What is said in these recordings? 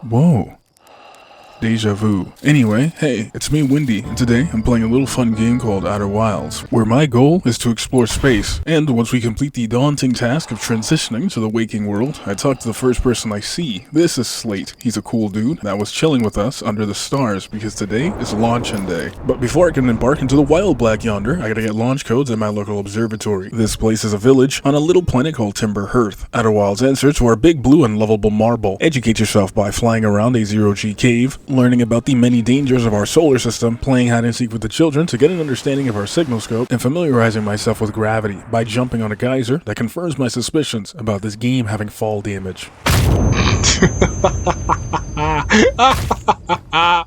Whoa. Deja vu. Anyway, hey, it's me, Windy, and today I'm playing a little fun game called Outer Wilds, where my goal is to explore space, and once we complete the daunting task of transitioning to the waking world, I talk to the first person I see. This is Slate. He's a cool dude that was chilling with us under the stars because today is launching day. But before I can embark into the wild black yonder, I gotta get launch codes at my local observatory. This place is a village on a little planet called Timber Hearth. Outer Wilds answer to our big blue and lovable marble. Educate yourself by flying around a zero-G cave, learning about the many dangers of our solar system, playing hide and seek with the children to get an understanding of our signal scope, and familiarizing myself with gravity by jumping on a geyser that confirms my suspicions about this game having fall damage.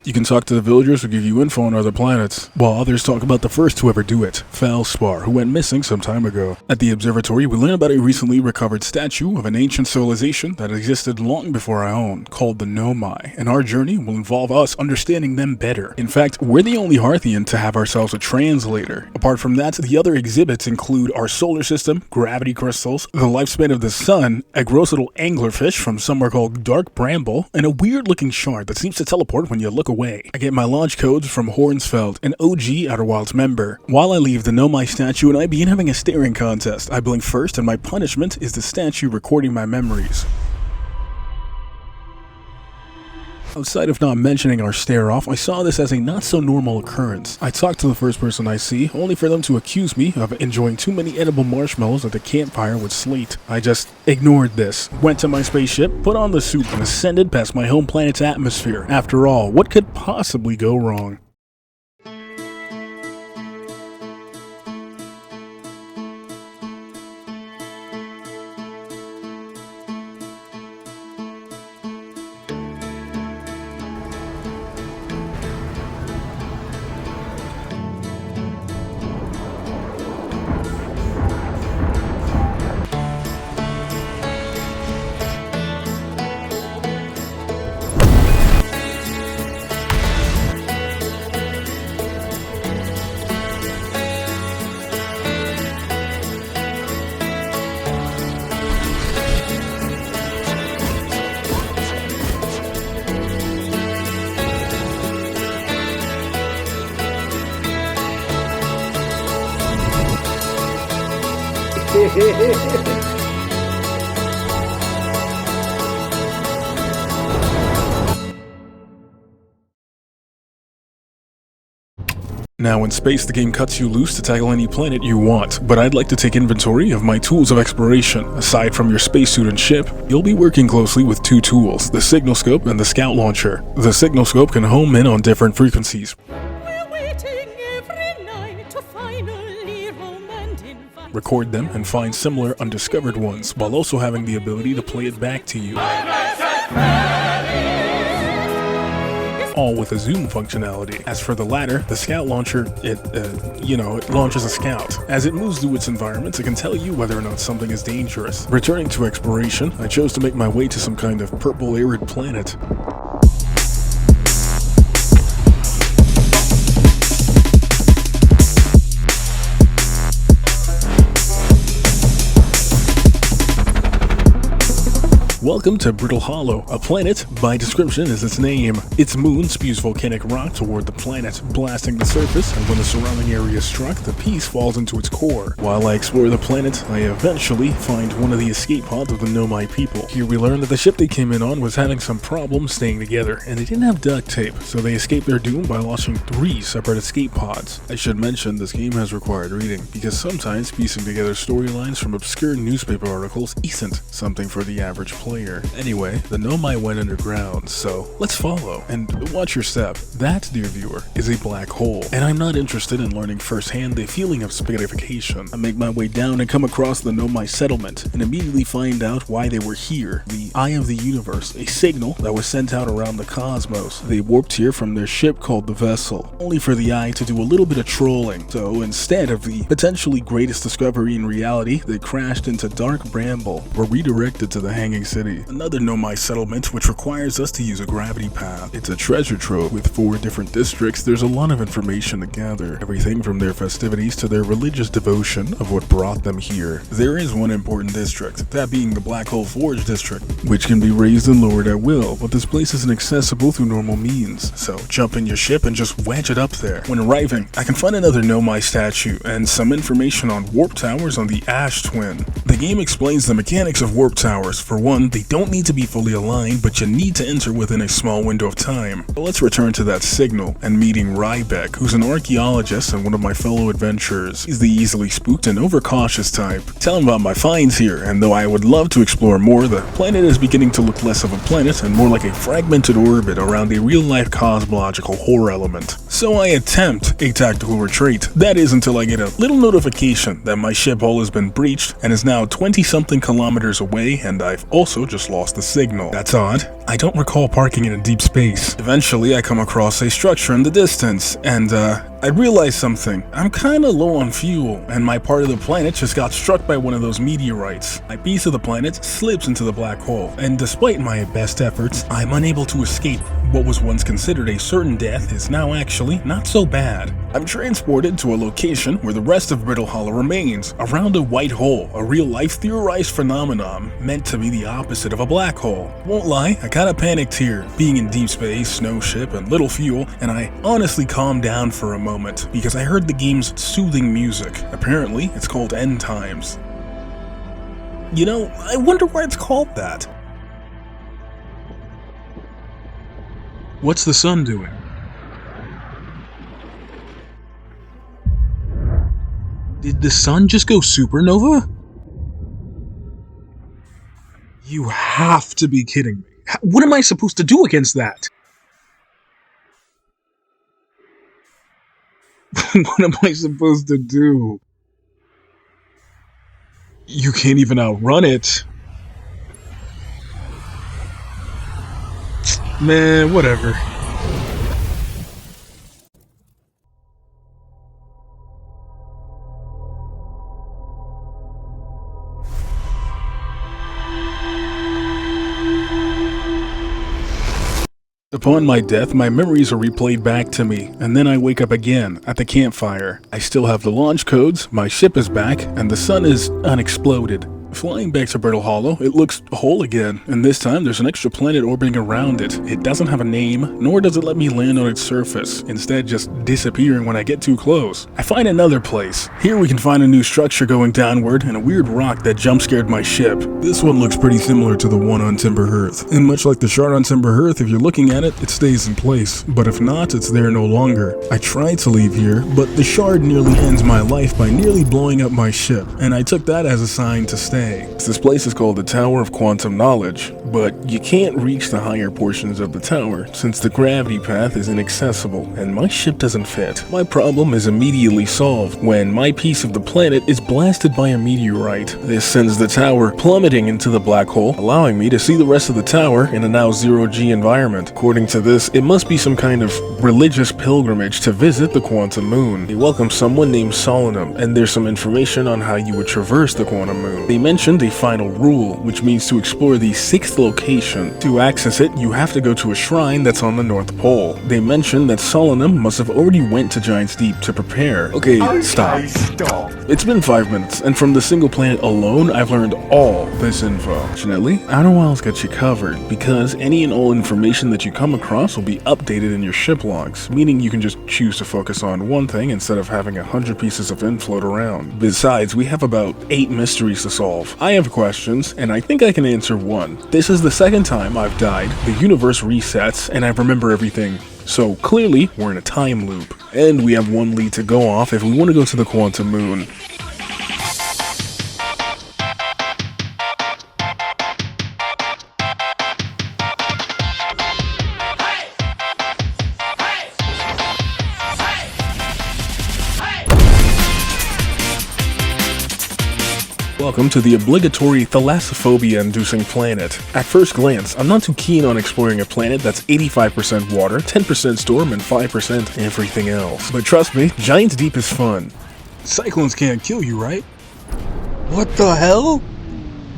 You can talk to the villagers who give you info on other planets, while others talk about the first to ever do it, Felspar, who went missing some time ago. At the observatory, we learn about a recently recovered statue of an ancient civilization that existed long before our own, called the Nomai, and our journey will involve us understanding them better. In fact, we're the only Hearthian to have ourselves a translator. Apart from that, the other exhibits include our solar system, gravity crystals, the lifespan of the sun, a gross little anglerfish from somewhere called Dark Bramble, and a weird looking shard that seems to teleport when you look away. I get my launch codes from Hornsfeld, an OG Outer Wilds member. While I leave the Nomai statue and I begin having a staring contest, I blink first and my punishment is the statue recording my memories. Outside of not mentioning our stare-off, I saw this as a not-so-normal occurrence. I talked to the first person I see, only for them to accuse me of enjoying too many edible marshmallows at the campfire with Slate. I just ignored this, went to my spaceship, put on the suit, and ascended past my home planet's atmosphere. After all, what could possibly go wrong? Now in space, the game cuts you loose to tackle any planet you want, but I'd like to take inventory of my tools of exploration. Aside from your spacesuit and ship, you'll be working closely with two tools, the signal scope and the scout launcher. The signal scope can home in on different frequencies. Record them and find similar undiscovered ones, while also having the ability to play it back to you. All with a zoom functionality. As for the latter, the scout launcher, it launches a scout. As it moves through its environment, it can tell you whether or not something is dangerous. Returning to exploration, I chose to make my way to some kind of purple arid planet. Welcome to Brittle Hollow. A planet, by description, is its name. Its moon spews volcanic rock toward the planet, blasting the surface, and when the surrounding area is struck, the piece falls into its core. While I explore the planet, I eventually find one of the escape pods of the Nomai people. Here we learn that the ship they came in on was having some problems staying together, and they didn't have duct tape, so they escaped their doom by launching 3 separate escape pods. I should mention this game has required reading, because sometimes piecing together storylines from obscure newspaper articles isn't something for the average player. Anyway, the Nomai went underground, so let's follow, and watch your step. That, dear viewer, is a black hole, and I'm not interested in learning firsthand the feeling of spaghettification. I make my way down and come across the Nomai settlement, and immediately find out why they were here. The Eye of the Universe, a signal that was sent out around the cosmos. They warped here from their ship called the Vessel, only for the Eye to do a little bit of trolling. So instead of the potentially greatest discovery in reality, they crashed into Dark Bramble, were redirected to the Hanging City. city. Another Nomai settlement which requires us to use a gravity path. It's a treasure trove with 4 different districts. There's a lot of information to gather. Everything from their festivities to their religious devotion of what brought them here. There is one important district, that being the Black Hole Forge district, which can be raised and lowered at will, but this place isn't accessible through normal means, so jump in your ship and just wedge it up there. When arriving, I can find another Nomai statue and some information on warp towers on the Ash Twin. The game explains the mechanics of warp towers. For one, they don't need to be fully aligned, but you need to enter within a small window of time. But let's return to that signal and meeting Rybeck, who's an archaeologist and one of my fellow adventurers. He's the easily spooked and overcautious type. Tell him about my finds here, and though I would love to explore more, the planet is beginning to look less of a planet and more like a fragmented orbit around a real-life cosmological horror element. So I attempt a tactical retreat. That is until I get a little notification that my ship hull has been breached and is now 20-something kilometers away, and I've also just lost the signal. That's odd. I don't recall parking in a deep space. Eventually, I come across a structure in the distance, and I realize something. I'm kinda low on fuel, and my part of the planet just got struck by one of those meteorites. My piece of the planet slips into the black hole, and despite my best efforts, I'm unable to escape. What was once considered a certain death is now actually not so bad. I'm transported to a location where the rest of Brittle Hollow remains, around a white hole, a real-life theorized phenomenon meant to be the opposite of a black hole. Won't lie, I kinda panicked here, being in deep space, no ship, and little fuel, and I honestly calmed down for a moment, because I heard the game's soothing music. Apparently, it's called End Times. You know, I wonder why it's called that. What's the sun doing? Did the sun just go supernova? You have to be kidding me. What am I supposed to do against that? What am I supposed to do? You can't even outrun it. Man, whatever. Upon my death, my memories are replayed back to me, and then I wake up again at the campfire. I still have the launch codes, my ship is back, and the sun is unexploded. Flying back to Brittle Hollow, it looks whole again, and this time there's an extra planet orbiting around it. It doesn't have a name, nor does it let me land on its surface, instead just disappearing when I get too close. I find another place. Here we can find a new structure going downward and a weird rock that jump-scared my ship. This one looks pretty similar to the one on Timber Hearth, and much like the shard on Timber Hearth, if you're looking at it, it stays in place, but if not, it's there no longer. I tried to leave here, but the shard nearly ends my life by nearly blowing up my ship, and I took that as a sign to stay. This place is called the Tower of Quantum Knowledge, but you can't reach the higher portions of the tower since the gravity path is inaccessible and my ship doesn't fit. My problem is immediately solved when my piece of the planet is blasted by a meteorite. This sends the tower plummeting into the black hole, allowing me to see the rest of the tower in a now zero-G environment. According to this, it must be some kind of religious pilgrimage to visit the Quantum Moon. They welcome someone named Solanum, and there's some information on how you would traverse the Quantum Moon. They mentioned a final rule, which means to explore the 6th location. To access it, you have to go to a shrine that's on the North Pole. They mentioned that Solanum must have already went to Giant's Deep to prepare. Okay, stop. It's been 5 minutes, and from the single planet alone, I've learned all this info. Fortunately, Outer Wilds got you covered, because any and all information that you come across will be updated in your ship logs, meaning you can just choose to focus on one thing instead of having 100 pieces of info float around. Besides, we have about 8 mysteries to solve. I have questions, and I think I can answer one. This is the second time I've died, the universe resets, and I remember everything. So clearly, we're in a time loop. And we have one lead to go off if we want to go to the Quantum Moon. Welcome to the obligatory thalassophobia-inducing planet. At first glance, I'm not too keen on exploring a planet that's 85% water, 10% storm, and 5% everything else. But trust me, Giant's Deep is fun. Cyclones can't kill you, right? What the hell?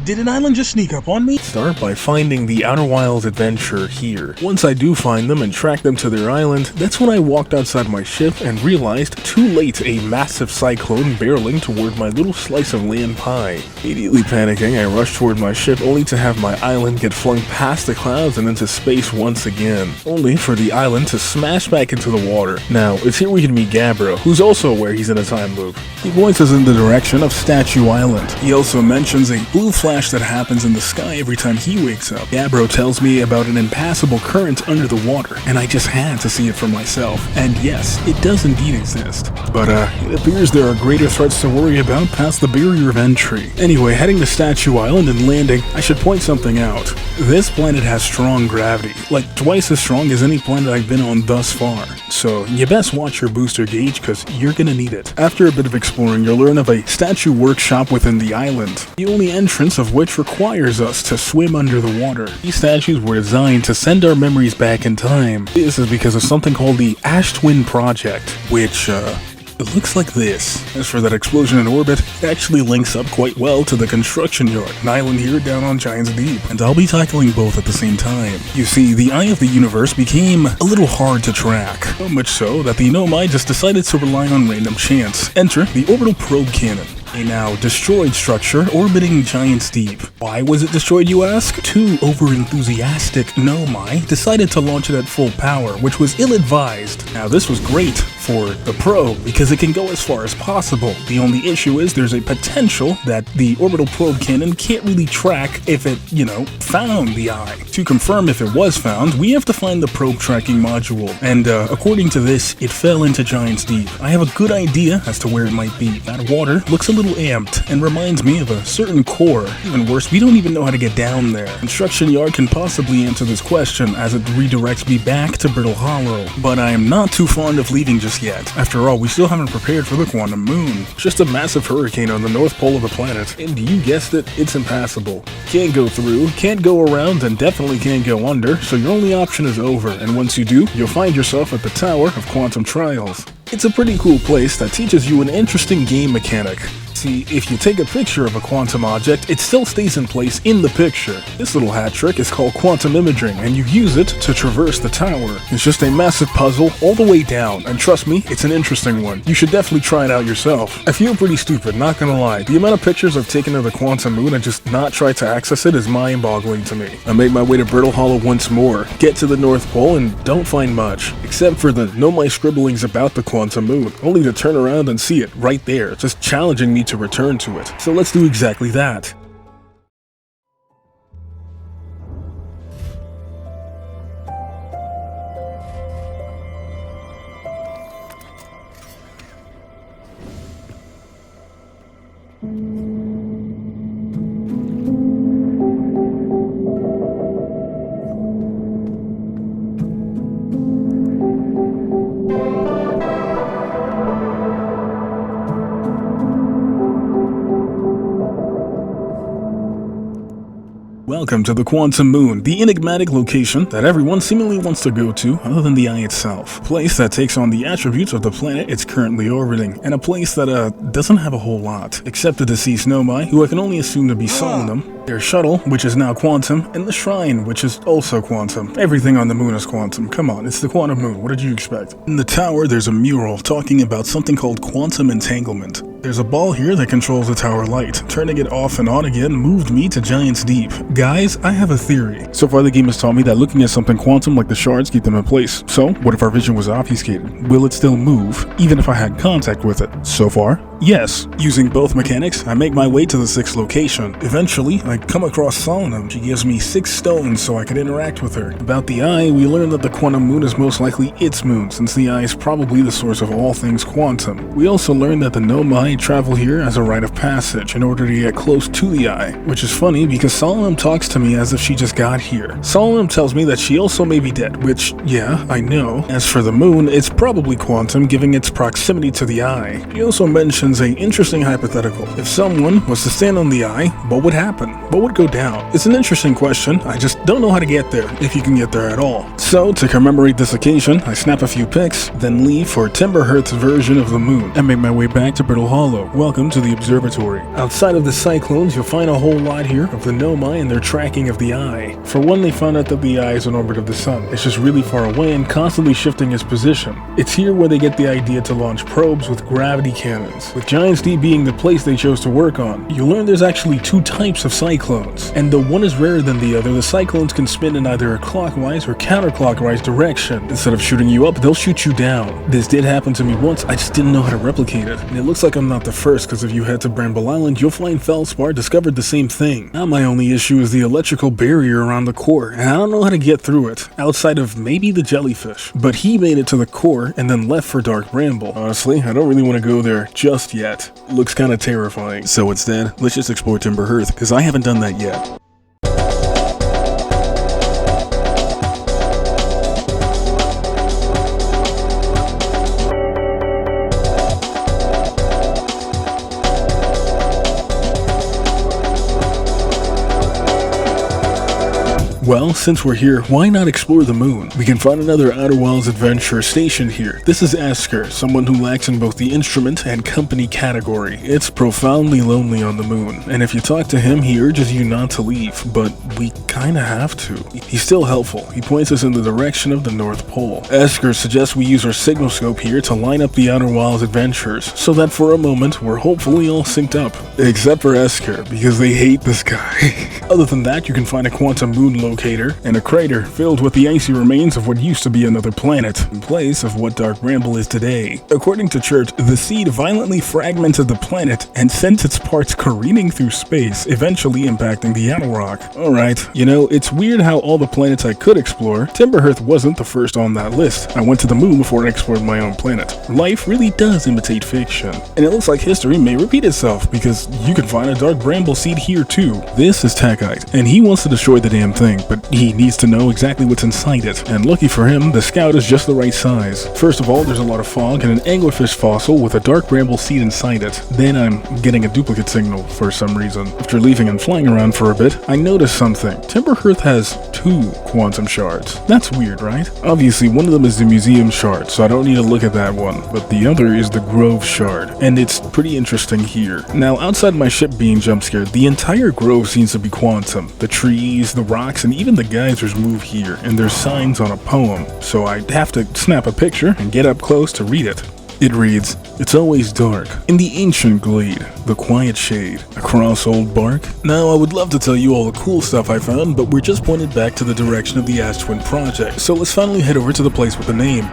Did an island just sneak up on me? Start by finding the Outer Wilds adventure here. Once I do find them and track them to their island, that's when I walked outside my ship and realized too late a massive cyclone barreling toward my little slice of land pie. Immediately panicking, I rushed toward my ship only to have my island get flung past the clouds and into space once again, only for the island to smash back into the water. Now, it's here we can meet Gabbro, who's also aware he's in a time loop. He points us in the direction of Statue Island. He also mentions a blue flash that happens in the sky every time he wakes up. Gabbro tells me about an impassable current under the water, and I just had to see it for myself. And yes, it does indeed exist. But it appears there are greater threats to worry about past the barrier of entry. Anyway, heading to Statue Island and landing, I should point something out. This planet has strong gravity, like twice as strong as any planet I've been on thus far. So you best watch your booster gauge, cause you're gonna need it. After a bit of exploring, you'll learn of a statue workshop within the island, the only entrance of which requires us to swim under the water. These statues were designed to send our memories back in time. This is because of something called the Ash Twin Project, which, it looks like this. As for that explosion in orbit, it actually links up quite well to the construction yard, an island here down on Giant's Deep, and I'll be tackling both at the same time. You see, the eye of the universe became a little hard to track, so much so that the Nomai just decided to rely on random chance. Enter the orbital probe cannon, a now destroyed structure orbiting Giant's Deep. Why was it destroyed, you ask? Two over-enthusiastic Nomai decided to launch it at full power, which was ill-advised. Now this was great for the probe because it can go as far as possible. The only issue is there's a potential that the orbital probe cannon can't really track if it, found the eye. To confirm if it was found, we have to find the probe tracking module, and according to this, it fell into Giant's Deep. I have a good idea as to where it might be. That water looks a little amped and reminds me of a certain core. Even worse, we don't even know how to get down there. Construction Yard can possibly answer this question as it redirects me back to Brittle Hollow, but I am not too fond of leaving just yet. After all, we still haven't prepared for the quantum moon. Just a massive hurricane on the north pole of the planet, and you guessed it, it's impassable. Can't go through, can't go around, and definitely can't go under, so your only option is over, and once you do, you'll find yourself at the Tower of Quantum Trials. It's a pretty cool place that teaches you an interesting game mechanic. See, if you take a picture of a quantum object, it still stays in place in the picture. This little hat trick is called quantum imaging, and you use it to traverse the tower. It's just a massive puzzle all the way down, and trust me, it's an interesting one. You should definitely try it out yourself. I feel pretty stupid, not gonna lie. The amount of pictures I've taken of the quantum moon and just not tried to access it is mind-boggling to me. I make my way to Brittle Hollow once more, get to the North Pole, and don't find much, except for the Nomai scribblings about the quantum moon, only to turn around and see it right there, just challenging me to return to it. So let's do exactly that. Welcome to the Quantum Moon, the enigmatic location that everyone seemingly wants to go to other than the eye itself. A place that takes on the attributes of the planet it's currently orbiting, and a place that doesn't have a whole lot, except the deceased Nomai, who I can only assume to be Solemnum, their shuttle, which is now quantum, and the shrine, which is also quantum. Everything on the moon is quantum. Come on, it's the Quantum Moon. What did you expect? In the tower, there's a mural talking about something called quantum entanglement. There's a ball here that controls the tower light. Turning it off and on again moved me to Giant's Deep. Guys, I have a theory. So far the game has taught me that looking at something quantum like the shards keep them in place. So, what if our vision was obfuscated? Will it still move, even if I had contact with it? So far, yes. Using both mechanics, I make my way to the 6th location. Eventually, I come across Solemnum. She gives me 6 stones so I could interact with her. About the eye, we learn that the quantum moon is most likely its moon, since the eye is probably the source of all things quantum. We also learn that the Nomai travel here as a rite of passage in order to get close to the eye, which is funny because Solemnum talks to me as if she just got here. Solemnum tells me that she also may be dead, which, yeah, I know. As for the moon, it's probably quantum, given its proximity to the eye. He also mentions presents an interesting hypothetical. If someone was to stand on the eye, what would happen? What would go down? It's an interesting question. I just don't know how to get there, if you can get there at all. So, to commemorate this occasion, I snap a few pics, then leave for Timberhearth's version of the moon, and make my way back to Brittle Hollow. Welcome to the observatory. Outside of the cyclones, you'll find a whole lot here of the Nomai and their tracking of the eye. For one, they found out that the eye is in orbit of the sun. It's just really far away and constantly shifting its position. It's here where they get the idea to launch probes with gravity cannons, with Giants D being the place they chose to work on. You learn there's actually two types of cyclones, and though one is rarer than the other, the cyclones can spin in either a clockwise or counterclockwise direction. Instead of shooting you up, they'll shoot you down. This did happen to me once, I just didn't know how to replicate it. And it looks like I'm not the first, because if you head to Bramble Island, you'll find Feldspar discovered the same thing. Now my only issue is the electrical barrier around the core, and I don't know how to get through it, outside of maybe the jellyfish. But he made it to the core and then left for Dark Bramble. Honestly, I don't really want to go there just yet. It looks kind of terrifying. So instead, let's just explore Timberhearth, because I haven't done that yet. Well, since we're here, why not explore the moon? We can find another Outer Wilds adventure stationed here. This is Esker, someone who lacks in both the instrument and company category. It's profoundly lonely on the moon, and if you talk to him, he urges you not to leave, but we kinda have to. He's still helpful. He points us in the direction of the North Pole. Esker suggests we use our signal scope here to line up the Outer Wilds adventures, so that for a moment, we're hopefully all synced up. Except for Esker, because they hate this guy. Other than that, you can find a quantum moon locator and a crater filled with the icy remains of what used to be another planet, in place of what Dark Bramble is today. According to Church, the seed violently fragmented the planet and sent its parts careening through space, eventually impacting the outer rock. Alright, you know, it's weird how all the planets I could explore, Timberhearth wasn't the first on that list. I went to the moon before I explored my own planet. Life really does imitate fiction, and it looks like history may repeat itself, because you can find a Dark Bramble seed here too. This is Techite, and he wants to destroy the damn thing, but he needs to know exactly what's inside it, and lucky for him, the scout is just the right size. First of all, there's a lot of fog and an anglerfish fossil with a Dark Bramble seed inside it. Then I'm getting a duplicate signal for some reason. After leaving and flying around for a bit, I noticed something. Timberhearth has 2 quantum shards. That's weird, right? Obviously, one of them is the museum shard, so I don't need to look at that one, but the other is the Grove shard, and it's pretty interesting here. Now, outside my ship being jump scared, the entire grove seems to be quantum. The trees, the rocks, and even the geysers move here, and there's signs on a poem, so I have to snap a picture and get up close to read it. It reads, "It's always dark, in the ancient glade, the quiet shade, across old bark." Now, I would love to tell you all the cool stuff I found, but we're just pointed back to the direction of the Ash Twin project, so let's finally head over to the place with the name.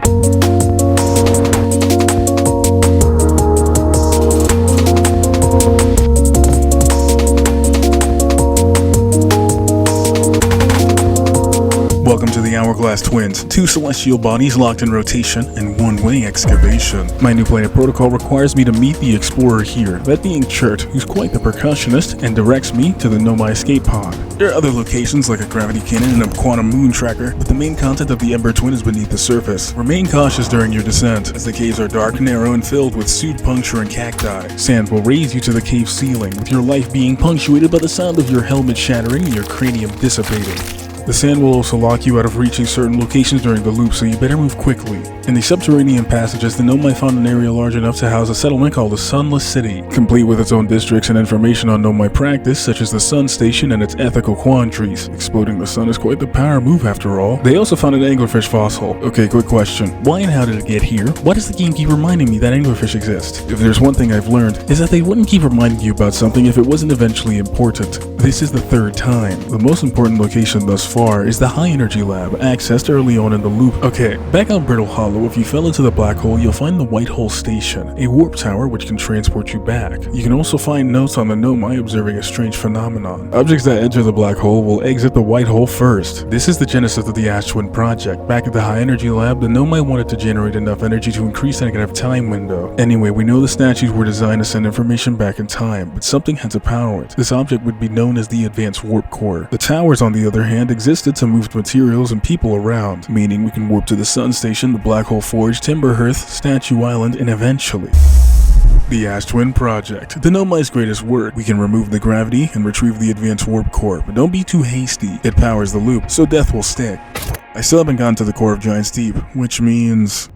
Welcome to the Hourglass Twins, 2 celestial bodies locked in rotation and one-way excavation. My new planet protocol requires me to meet the explorer here, that being Chert, who's quite the percussionist, and directs me to the Nomai escape pod. There are other locations like a gravity cannon and a quantum moon tracker, but the main content of the Ember Twin is beneath the surface. Remain cautious during your descent, as the caves are dark, narrow, and filled with suit puncture and cacti. Sand will raise you to the cave ceiling, with your life being punctuated by the sound of your helmet shattering and your cranium dissipating. The sand will also lock you out of reaching certain locations during the loop, so you better move quickly. In the subterranean passages, the Nomai found an area large enough to house a settlement called the Sunless City, complete with its own districts and information on Nomai practice, such as the Sun Station and its ethical quandaries. Exploding the sun is quite the power move after all. They also found an anglerfish fossil. Okay, quick question. Why and how did it get here? Why does the game keep reminding me that anglerfish exist? If there's one thing I've learned, is that they wouldn't keep reminding you about something if it wasn't eventually important. This is the 3rd time. The most important location thus far is the High Energy Lab, accessed early on in the loop. Okay, back on Brittle Hollow, if you fell into the black hole, you'll find the White Hole Station, a warp tower which can transport you back. You can also find notes on the Nomai observing a strange phenomenon. Objects that enter the black hole will exit the white hole first. This is the genesis of the Ash Twin project. Back at the High Energy Lab, the Nomai wanted to generate enough energy to increase the negative time window. Anyway, we know the statues were designed to send information back in time, but something had to power it. This object would be known as the Advanced Warp Core. The towers, on the other hand, existed to move materials and people around, meaning we can warp to the Sun Station, the Black Hole Forge, Timberhearth, Statue Island, and eventually The Ash Twin Project, the Nomai's greatest work. We can remove the gravity and retrieve the advanced warp core, but don't be too hasty. It powers the loop, so death will stick. I still haven't gotten to the core of Giant's Deep, which means...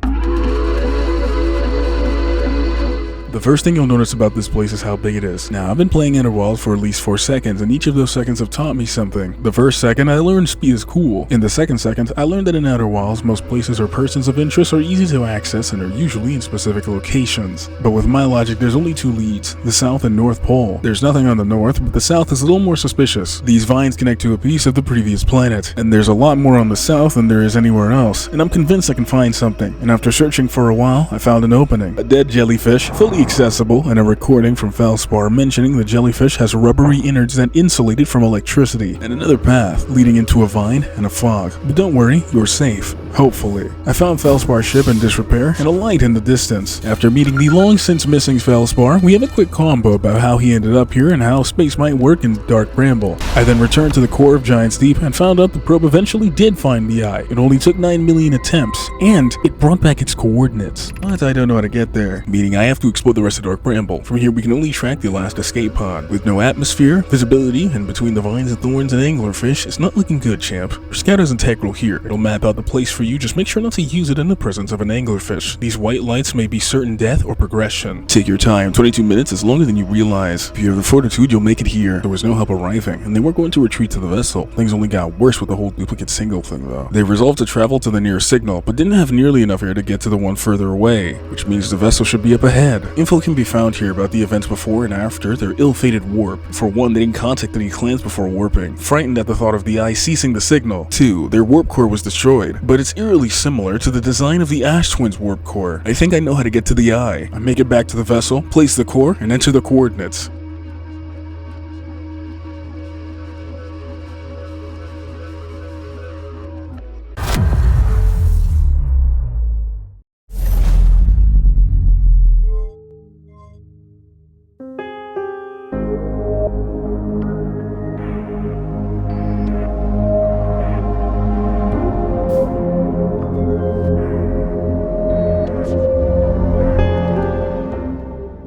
The first thing you'll notice about this place is how big it is. Now, I've been playing Outer Wilds for at least 4 seconds, and each of those seconds have taught me something. The first second, I learned speed is cool. In the second second, I learned that in Outer Wilds, most places or persons of interest are easy to access and are usually in specific locations. But with my logic, there's only 2 leads, the South and North Pole. There's nothing on the North, but the South is a little more suspicious. These vines connect to a piece of the previous planet, and there's a lot more on the South than there is anywhere else, and I'm convinced I can find something. And after searching for a while, I found an opening. A dead jellyfish, fully accessible, and a recording from Felspar mentioning the jellyfish has rubbery innards that insulate it from electricity, and another path leading into a vine and a fog. But don't worry, you're safe. Hopefully. I found Felspar's ship in disrepair and a light in the distance. After meeting the long since missing Felspar, we have a quick combo about how he ended up here and how space might work in Dark Bramble. I then returned to the core of Giant's Deep and found out the probe eventually did find the eye. It only took 9 million attempts, and it brought back its coordinates. But I don't know how to get there, meaning I have to explore the rest of Dark Bramble. From here we can only track the last escape pod. With no atmosphere, visibility, and between the vines and thorns and anglerfish, it's not looking good, champ. Your scout is integral here. It'll map out the place for you, just make sure not to use it in the presence of an anglerfish. These white lights may be certain death or progression. Take your time, 22 minutes is longer than you realize. If you have the fortitude, you'll make it here. There was no help arriving, and they weren't going to retreat to the vessel. Things only got worse with the whole duplicate signal thing though. They resolved to travel to the nearest signal, but didn't have nearly enough air to get to the one further away, which means the vessel should be up ahead. Info can be found here about the events before and after their ill-fated warp. For one, they didn't contact any clans before warping, frightened at the thought of the eye ceasing the signal. 2, their warp core was destroyed, but it's eerily similar to the design of the Ash Twins warp core. I think I know how to get to the eye. I make it back to the vessel, place the core, and enter the coordinates.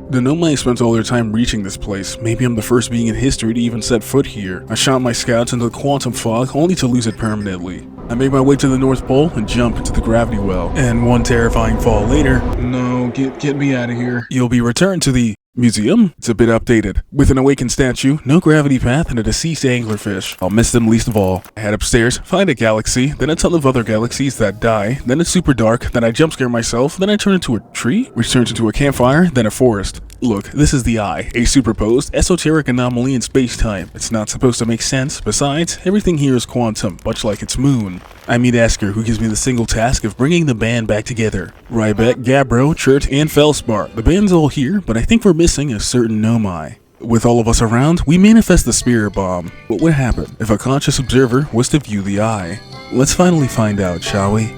The Nomai spent all their time reaching this place. Maybe I'm the first being in history to even set foot here. I shot my scouts into the quantum fog, only to lose it permanently. I make my way to the North Pole and jump into the gravity well. And one terrifying fall later... No, get me out of here. You'll be returned to the... museum? It's a bit updated. With an awakened statue, no gravity path, and a deceased anglerfish. I'll miss them least of all. I head upstairs, find a galaxy, then a ton of other galaxies that die, then it's super dark, then I jump scare myself, then I turn into a tree, which turns into a campfire, then a forest. Look, this is the Eye, a superposed, esoteric anomaly in space-time. It's not supposed to make sense. Besides, everything here is quantum, much like its moon. I meet Asker, who gives me the single task of bringing the band back together. Rybeck, Gabbro, Chert, and Felspar. The band's all here, but I think we're missing a certain Nomai. With all of us around, we manifest the spirit bomb. What would happen if a conscious observer was to view the Eye? Let's finally find out, shall we?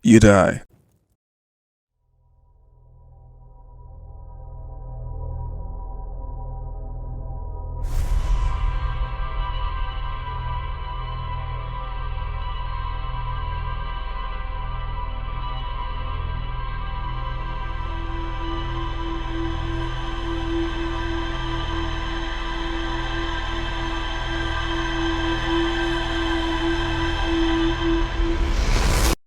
You die.